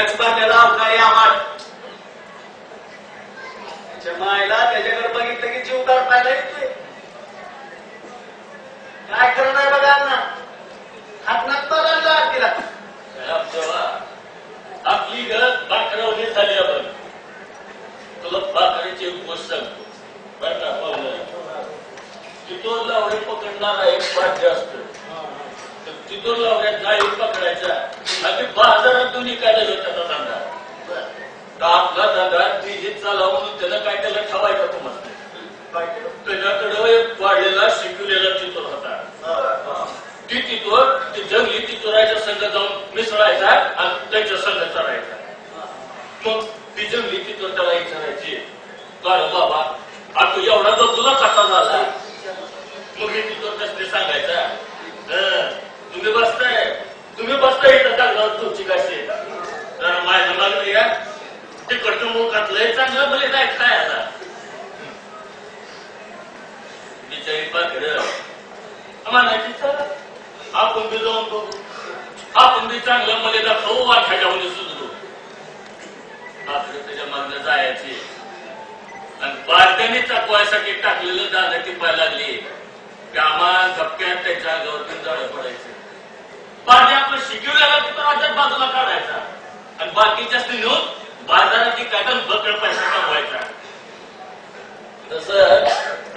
गचपाट्याला अवकाळी आम्हाला त्याच्या मायला त्याच्याकडे बघितलं की जीव काढायला येतोय. काय करणार बघा ना हातनात बघायला तिला आपली गरज बाकरवणी झाली आपण तुला बाकरीची एक गोष्ट सांगतो बरं का पाहुणं तिथून लावडे पकडणारा एक वाद्य असतो तिथून लावड्यात गाडी पकडायचा आणि बाजारात दोन्ही काय त्याचा धंदा तर आपला धंदा ती हे चालवून त्यानं काय त्याला ठेवायचा तो मस्त त्याच्याकडं एक वाढलेला शिकवलेला चितोर होता ती तिथोर ती जंगली तिथोराच्या संघ जाऊन मिसळायचा आणि त्याच्या संघ चढायचा. मग ती जंगली तिथोर त्याला विचारायची कार बाबा आता एवढा जो तुला कसा झाला मग हे तिथोर कसले सांगायचा तुम्ही बसताय इथं चांगलं तुमची कशी तर माझ्या मागणं या तिकडचं मूळ घातलंय चांगलं भले काय काय आता बिचारी पाकड म्हणायची चला आपण बी जाऊन बघू आपण बी चांगलं मला दाखवू वाठाच्या होणे सुधरू पाकड त्याच्या मागणं जायची आणि बारक्याने चकवायसाठी टाकलेलं दाणं टिपायला लागली कामा झपक्यात त्याच्या अंगावरती जाळं पडायचं बारक्या आपलं शिकवलेला तिथं राज्यात बाजूला काढायचा आणि बाकीच्या नेऊन बाजाराची काय बकड पैसा कमवायचा तसं